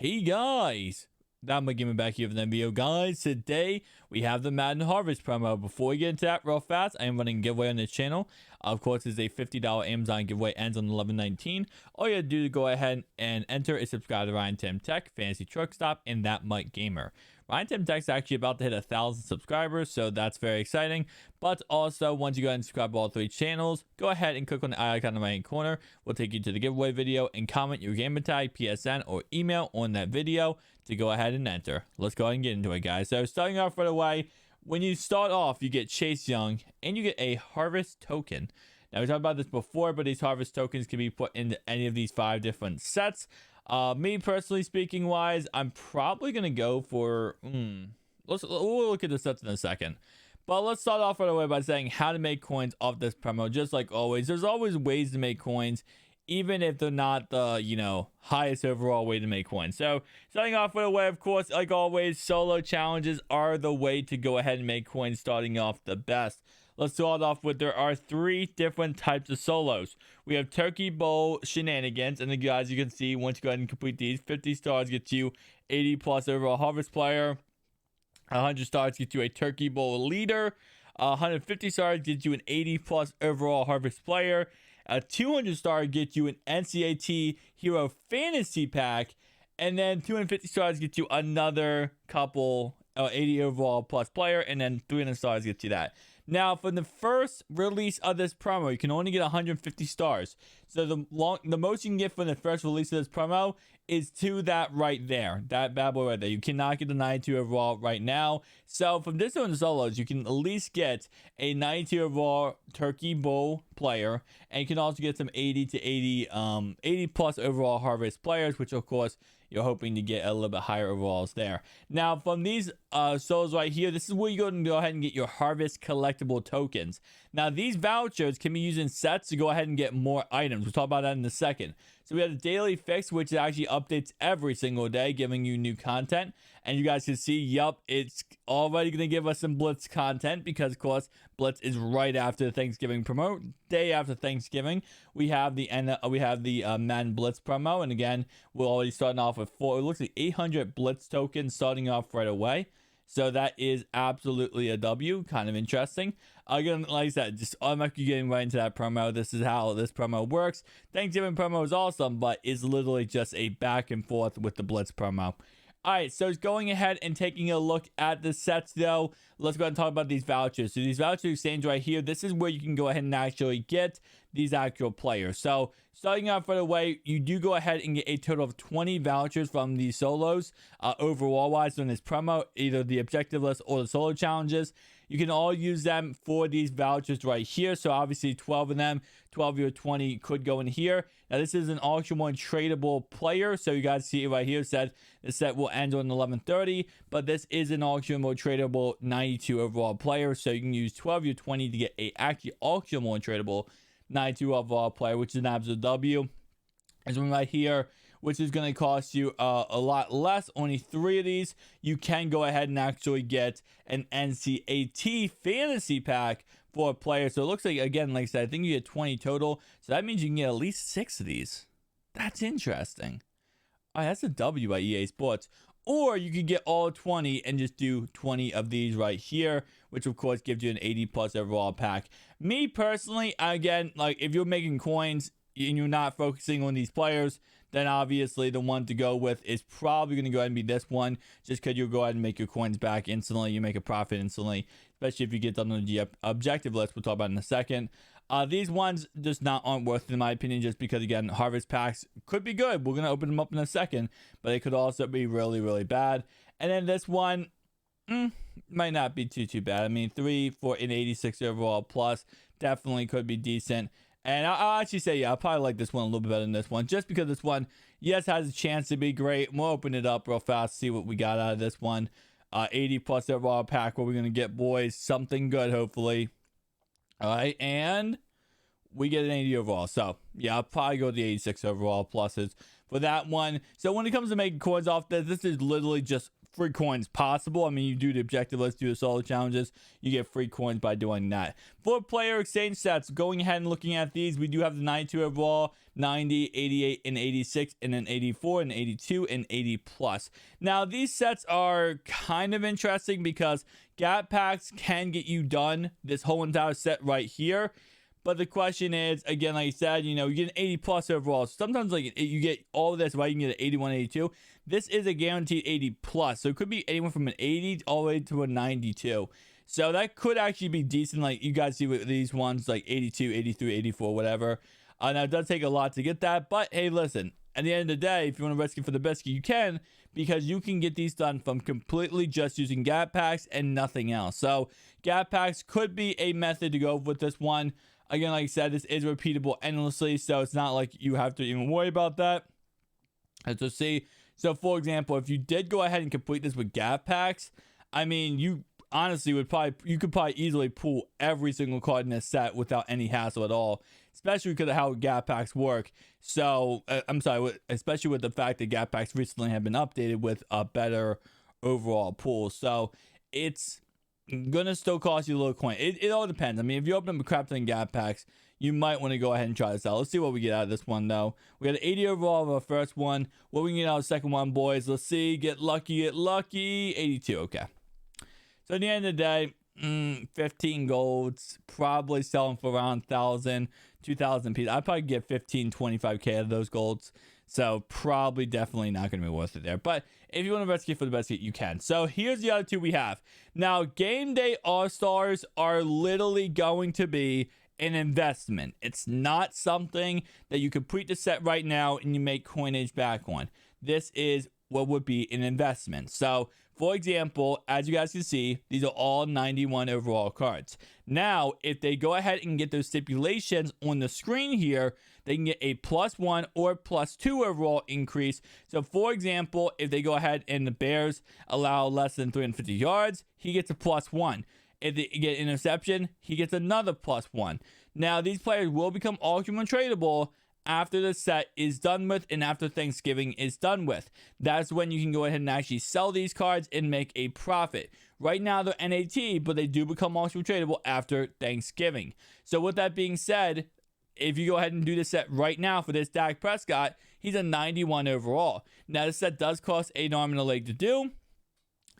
Hey guys, that might give me back here for the video, guys. Today we have the Madden Harvest promo. Before we get into that real fast, I am running a giveaway on this channel. Of course, it's a $50 Amazon giveaway, ends on 11/19. All you have to do to go ahead and enter is subscribe to Ryan Tim Tech, Fantasy Truck Stop, and That Mike Gamer. Ryan Tim Tech's actually about to hit 1,000 subscribers, so that's very exciting. But also, once you go ahead and subscribe to all three channels, go ahead and click on the icon in the right hand corner. We'll take you to the giveaway video and comment your gamer tag, PSN, or email on that video to go ahead and enter. Let's go ahead and get into it, guys. So starting off right away, when you start off, you get Chase Young and you get a Harvest token. Now, we talked about this before, but these Harvest tokens can be put into any of these 5 different sets. Me personally speaking wise, I'm probably going to go for, we'll look at the sets in a second. But let's start off right away by saying how to make coins off this promo. Just like always, there's always ways to make coins, even if they're not the, highest overall way to make coins. So starting off right away, of course, like always, solo challenges are the way to go ahead and make coins starting off the best. Let's start off with, there are 3 different types of solos. We have Turkey Bowl shenanigans, and guys, you can see once you go ahead and complete these, 50 stars gets you 80 plus overall Harvest player. 100 stars gets you a Turkey Bowl leader. 150 stars gets you an 80 plus overall Harvest player. 200 star gets you an NCAT Hero Fantasy Pack. And then 250 stars gets you another couple 80 overall plus player. And then 300 stars gets you that. Now, for the first release of this promo, you can only get 150 stars. So the most you can get from the first release of this promo is to that right there. That bad boy right there. You cannot get the 92 overall right now. So from this one solos, you can at least get a 92 overall Turkey Bowl player. And you can also get some 80 to 80 plus overall Harvest players, which of course you're hoping to get a little bit higher overalls there. Now, from these solos right here, this is where you go ahead and get your Harvest collectible tokens. Now, these vouchers can be used in sets to go ahead and get more items. We'll talk about that in a second. So we have the daily fix, which actually updates every single day, giving you new content. And you guys can see, yup, it's already going to give us some Blitz content because, of course, Blitz is right after the Thanksgiving promo. Day after Thanksgiving, we have the Madden Blitz promo. And again, we're already starting off with 4. It looks like 800 Blitz tokens starting off right away. So that is absolutely a W. Kind of interesting. Again, like I said, just automatically getting right into that promo. This is how this promo works. Thanksgiving promo is awesome, but is literally just a back and forth with the Blitz promo. All right, so going ahead and taking a look at the sets, though, let's go ahead and talk about these vouchers. So these voucher exchange right here, this is where you can go ahead and actually get these actual players. So starting off right away, you do go ahead and get a total of 20 vouchers from these solos overall wise on this promo, either the objective list or the solo challenges. You can all use them for these vouchers right here. So obviously 12 of them, 12 of your 20 could go in here. Now this is an auction 1 tradable player. So you guys see it right here, said the set will end on 11:30, but this is an auction mode tradable 92 overall player. So you can use 12 of your 20 to get a actually auction mode tradable 92 overall player, which is an absolute W. There's one right here, which is going to cost you a lot less. Only 3 of these. You can go ahead and actually get an NCAT fantasy pack for a player. So it looks like, again, like I said, I think you get 20 total. So that means you can get at least 6 of these. That's interesting. All right, that's a W by EA Sports. Or you could get all 20 and just do 20 of these right here, which of course gives you an 80 plus overall pack. Me personally, again, like if you're making coins and you're not focusing on these players, then obviously the one to go with is probably going to go ahead and be this one, just because you'll go ahead and make your coins back instantly. You make a profit instantly, especially if you get done on the objective list. We'll talk about it in a second. These ones just aren't worth it in my opinion, just because again, Harvest packs could be good. We're going to open them up in a second, but they could also be really, really bad. And then this one might not be too bad. I mean, 3 for an 86 overall plus definitely could be decent. And I'll actually say, yeah, I probably like this one a little bit better than this one, just because this one, yes, has a chance to be great. We'll open it up real fast, see what we got out of this one. 80 plus overall pack, what we're going to get, boys. Something good, hopefully. All right, and we get an 80 overall. So, yeah, I'll probably go with the 86 overall pluses for that one. So when it comes to making coins off this is literally just free coins possible. I mean, you do the objective list, do the solo challenges, you get free coins by doing that. For player exchange sets, going ahead and looking at these, we do have the 92 overall, 90, 88, and 86, and then 84, and 82, and 80 plus. Now, these sets are kind of interesting because gap packs can get you done this whole entire set right here. But the question is, again, like I said, you know, you get an 80 plus overall. Sometimes like you get all of this, right? You can get an 81, 82. This is a guaranteed 80 plus. So it could be anyone from an 80 all the way to a 92. So that could actually be decent. Like you guys see with these ones like 82, 83, 84, whatever. Now it does take a lot to get that. But hey, listen, at the end of the day, if you want to risk it for the biscuit, you can, because you can get these done from completely just using gap packs and nothing else. So gap packs could be a method to go with this one. Again, like I said, this is repeatable endlessly, so it's not like you have to even worry about that. Let's just see. So, for example, if you did go ahead and complete this with gap packs, I mean, you honestly could probably easily pull every single card in this set without any hassle at all, especially because of how gap packs work. So, especially with the fact that gap packs recently have been updated with a better overall pool. So, it's gonna still cost you a little coin. It all depends. I mean, if you open up a crap ton of gap packs, you might want to go ahead and try this out. Let's see what we get out of this one, though. We got an 80 overall of our first one. What we can get out of the second one, boys? Let's see. Get lucky, get lucky. 82. Okay. So at the end of the day, 15 golds, probably selling for around 1,000, 2,000 pieces. I'd probably get 15, 25k of those golds. So probably definitely not going to be worth it there. But if you want to risk it for the best hit, you can. So here's the other two we have. Now, Game Day All-Stars are literally going to be an investment. It's not something that you complete the set right now and you make coinage back on. This is what would be an investment. So, for example, as you guys can see, these are all 91 overall cards. Now, if they go ahead and get those stipulations on the screen here, they can get a +1 or +2 overall increase. So, for example, if they go ahead and the Bears allow less than 350 yards, he gets a +1. If they get interception, he gets another +1. Now, these players will become auction tradable after the set is done with and after Thanksgiving is done with. That's when you can go ahead and actually sell these cards and make a profit. Right now, they're NAT, but they do become auction tradable after Thanksgiving. So with that being said, if you go ahead and do this set right now for this Dak Prescott, he's a 91 overall. Now, this set does cost an arm and a leg to do.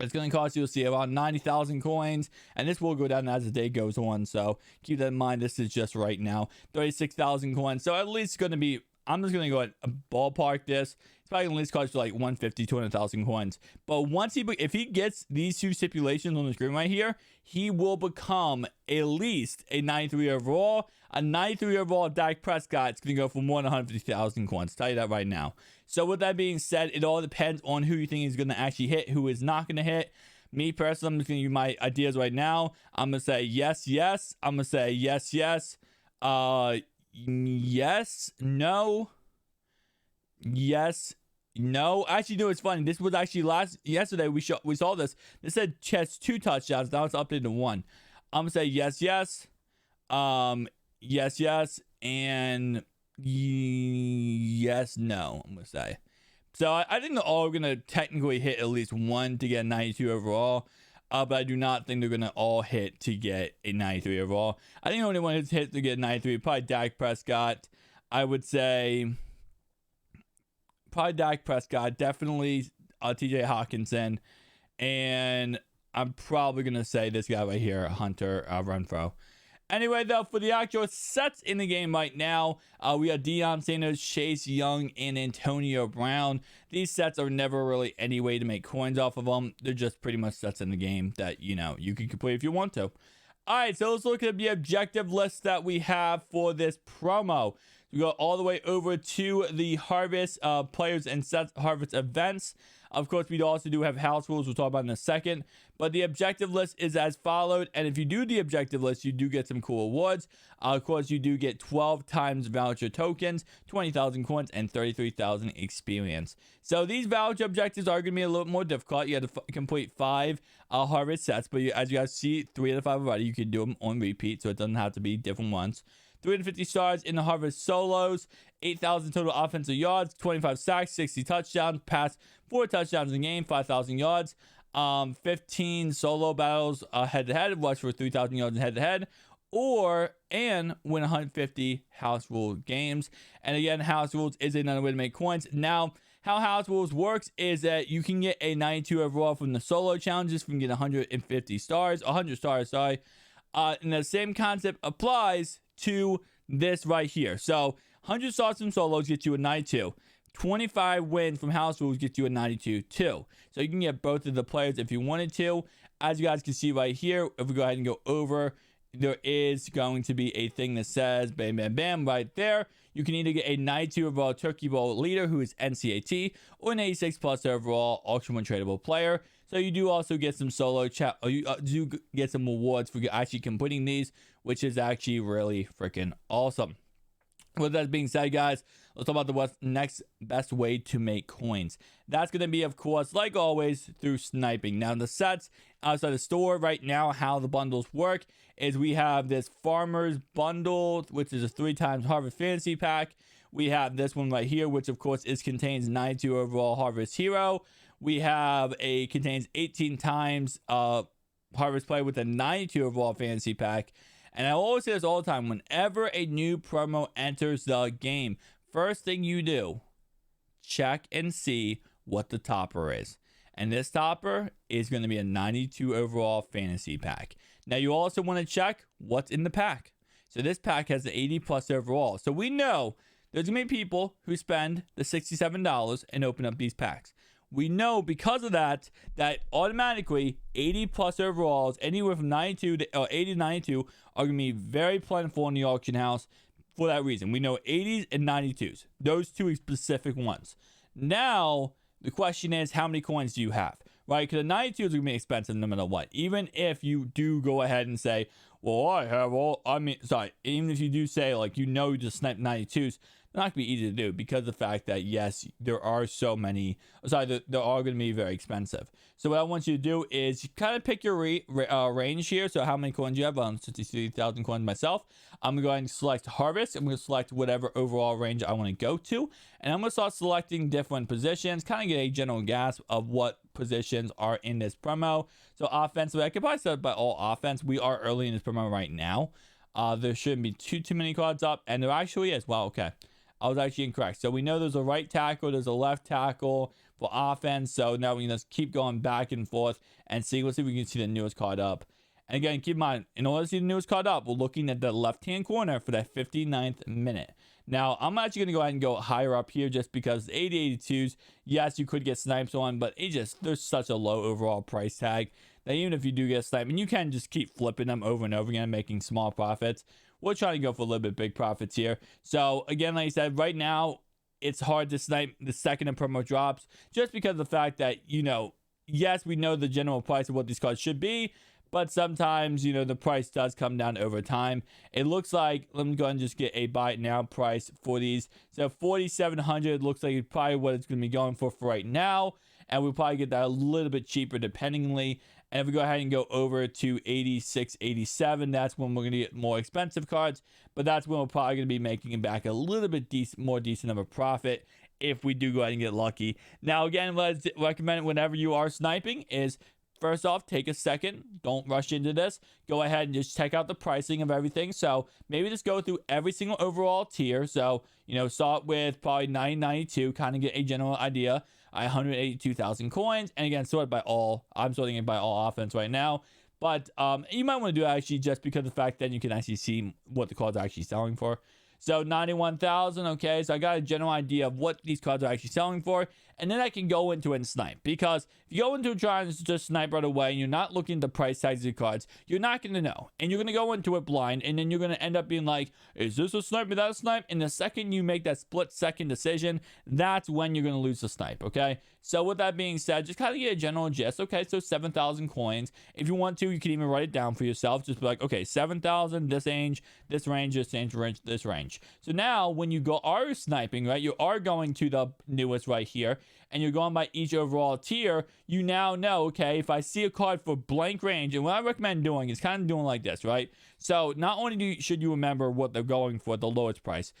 It's going to cost you, see, around 90,000 coins, and this will go down as the day goes on, so keep that in mind. This is just right now, 36,000 coins, so at least going to be, I'm just going to go ahead and ballpark this. It's probably going to at least cost you like 150, 200,000 coins, but once if he gets these two stipulations on the screen right here, he will become at least a 93 overall. A 93 overall Dak Prescott is going to go for more than 150,000 coins. I'll tell you that right now. So with that being said, it all depends on who you think is going to actually hit, who is not going to hit. Me personally, I'm just going to give you my ideas right now. I'm going to say yes, yes. I'm going to say yes, yes. Yes, no. Yes, no. Actually, no, it's funny. This was actually yesterday we saw this. This said chess 2 touchdowns. Now it's updated to 1. I'm going to say yes, yes. Yes, yes, and yes, no, I'm going to say. So I think they're all going to technically hit at least one to get 92 overall, but I do not think they're going to all hit to get a 93 overall. I think the only one who's hit to get 93 probably Dak Prescott. I would say probably Dak Prescott, definitely TJ Hawkinson, and I'm probably going to say this guy right here, Hunter Renfrow. Anyway, though, for the actual sets in the game right now, we have Deion Sanders, Chase Young, and Antonio Brown. These sets are never really any way to make coins off of them. They're just pretty much sets in the game that, you know, you can complete if you want to. All right, so let's look at the objective list that we have for this promo. We go all the way over to the Harvest players and sets Harvest events. Of course, we also do have house rules we'll talk about in a second. But the objective list is as followed. And if you do the objective list, you do get some cool awards. Of course, you do get 12 times voucher tokens, 20,000 coins, and 33,000 experience. So these voucher objectives are going to be a little more difficult. You have to complete 5 Harvest sets. But as you guys see, 3 out of 5 already. You can do them on repeat, so it doesn't have to be different ones. 350 stars in the Harvest solos, 8,000 total offensive yards, 25 sacks, 60 touchdowns, passed 4 touchdowns in the game, 5,000 yards, 15 solo battles head to head, rush for 3,000 yards head to head, and win 150 house rule games. And again, house rules is another way to make coins. Now, how house rules works is that you can get a 92 overall from the solo challenges from getting 150 stars, 100 stars, sorry. And the same concept applies to this right here. So 100 stars from solos get you a 92. 25 wins from house rules get you a 92 too. So you can get both of the players if you wanted to. As you guys can see right here, if we go ahead and go over, there is going to be a thing that says bam, bam, bam right there. You can either get a 92 overall Turkey Bowl leader who is NCAT or an 86 plus overall Auction 1 tradable player. So you do also get some solo chat, or you do get some rewards for actually completing these, which is actually really freaking awesome. With that being said, guys, let's talk about the what's next best way to make coins. That's going to be, of course, like always, through sniping. Now, the sets outside the store right now, how the bundles work is we have this Farmer's Bundle, which is a 3 times Harvest Fantasy Pack. We have this one right here, which, of course, contains 92 overall Harvest Hero. We have contains 18 times Harvest Play with a 92 overall Fantasy Pack. And I always say this all the time, whenever a new promo enters the game, first thing you do, check and see what the topper is. And this topper is going to be a 92 overall fantasy pack. Now, you also want to check what's in the pack. So this pack has an 80 plus overall. So we know there's going to be people who spend the $67 and open up these packs. We know because of that automatically 80 plus overalls, anywhere from 92 to 80 to 92, are going to be very plentiful in the auction house for that reason. We know 80s and 92s, those two specific ones. Now, the question is, how many coins do you have? Right? Because the 92s are going to be expensive no matter what. Even if you do go ahead and say, well, even if you do say, like, you just sniped 92s, they're not going to be easy to do because of the fact that, yes, there are so many. There are going to be very expensive. So what I want you to do is you kind of pick your range here. So how many coins you have? 63,000 coins myself. I'm going to go ahead and select Harvest. I'm going to select whatever overall range I want to go to. And I'm going to start selecting different positions, kind of get a general grasp of what positions are in this promo. So offensively, I could probably start by all offense. We are early in this promo right now. There shouldn't be too many cards up. And there actually is. Wow, okay. I was actually incorrect. So we know there's a right tackle, there's a left tackle for offense. So now we can just keep going back and forth and see. Let's see if we can see the newest card up. And again, keep in mind, in order to see the newest card up, we're looking at the left-hand corner for that 59th minute. Now, I'm actually going to go ahead and go higher up here just because 80, 82s, yes, you could get snipes on, but there's such a low overall price tag that even if you do get sniped, and you can just keep flipping them over and over again, making small profits. We're trying to go for a little bit big profits here. So again, like I said, right now, it's hard to snipe the second a promo drops just because of the fact that, yes, we know the general price of what these cards should be, but sometimes, the price does come down over time. It looks like, let me go ahead and just get a buy it now price for these. So 4,700 looks like probably what it's going to be going for right now. And we'll probably get that a little bit cheaper dependingly. And if we go ahead and go over to 86, 87, that's when we're going to get more expensive cards. But that's when we're probably going to be making it back a little bit more decent of a profit if we do go ahead and get lucky. Now, again, what I recommend whenever you are sniping is, first off, take a second. Don't rush into this. Go ahead and just check out the pricing of everything. So maybe just go through every single overall tier. So, start with probably 992, kind of get a general idea. 182,000 coins. And again, sort by all. I'm sorting it by all offense right now. But you might want to do it actually just because of the fact that you can actually see what the cards are actually selling for. So 91,000, okay, so I got a general idea of what these cards are actually selling for, and then I can go into it and snipe. Because if you go into trying to just snipe right away and you're not looking at the price tags of the cards, you're not going to know. And you're going to go into it blind, and then you're going to end up being like, is this a snipe? Is that a snipe? And the second you make that split-second decision, that's when you're going to lose the snipe, okay? So with that being said, just kind of get a general gist. Okay, so 7,000 coins. If you want to, you can even write it down for yourself. Just be like, okay, 7,000, this range, this range, this range, this range. So now when you are sniping, right, you are going to the newest right here. and you're going by each overall tier, you now know, okay, if I see a card for blank range, and what I recommend doing is kind of doing like this, right? So not only should you remember what they're going for at the lowest price,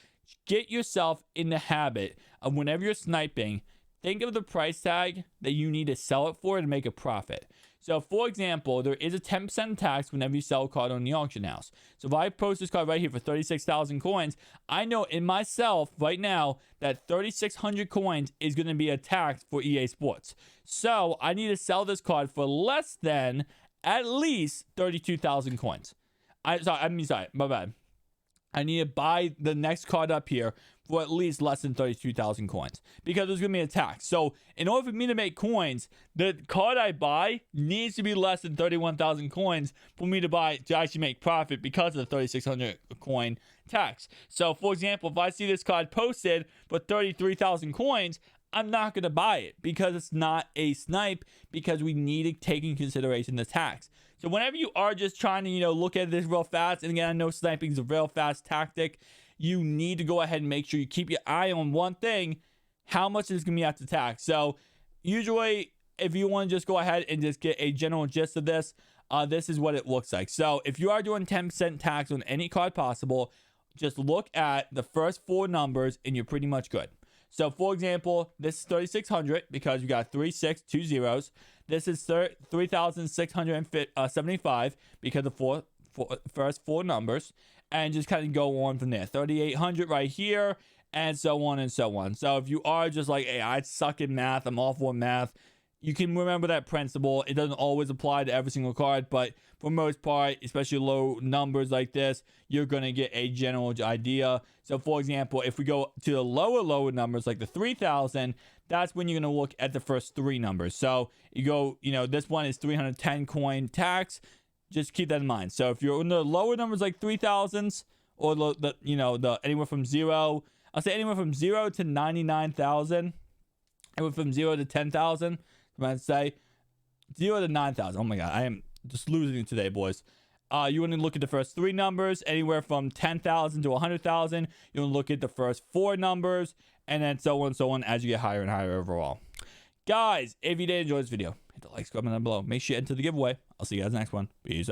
get yourself in the habit of whenever you're sniping, think of the price tag that you need to sell it for to make a profit. So, for example, there is a 10% tax whenever you sell a card on the auction house. So, if I post this card right here for 36,000 coins, I know in myself right now that 3,600 coins is going to be a tax for EA Sports. So, I need to sell this card for less than at least 32,000 coins. Sorry, my bad. I need to buy the next card up here for at least less than 32,000 coins because there's going to be a tax. So in order for me to make coins, the card I buy needs to be less than 31,000 coins for me to actually make profit because of the 3,600 coin tax. So for example, if I see this card posted for 33,000 coins, I'm not going to buy it because it's not a snipe, because we need to take in consideration the tax. So whenever you are just trying to, look at this real fast, and again, I know sniping is a real fast tactic, you need to go ahead and make sure you keep your eye on one thing: how much is going to be after tax. So usually, if you want to just go ahead and just get a general gist of this, this is what it looks like. So if you are doing 10% tax on any card possible, just look at the first 4 numbers and you're pretty much good. So, for example, this is 3,600 because you got 3, 6, 2 zeros. This is 3,675 because of the first 4 numbers. And just kind of go on from there. 3,800 right here, and so on and so on. So, if you are just like, hey, I suck in math, I'm awful in math, you can remember that principle. It doesn't always apply to every single card, but for most part, especially low numbers like this, you're going to get a general idea. So, for example, if we go to the lower numbers, like the 3,000, that's when you're going to look at the first 3 numbers. So, you go, this one is 310 coin tax. Just keep that in mind. So, if you're in the lower numbers like 3,000s, or the anywhere from 0, I'll say anywhere from 0 to 99,000, anywhere from 0 to 10,000. I'm going to say 0 to 9,000. Oh my God, I am just losing it today, boys. You want to look at the first 3 numbers, anywhere from 10,000 to 100,000. You want to look at the first 4 numbers, and then so on and so on as you get higher and higher overall. Guys, if you did enjoy this video, hit the like, comment down below. Make sure you enter the giveaway. I'll see you guys next one. Peace out.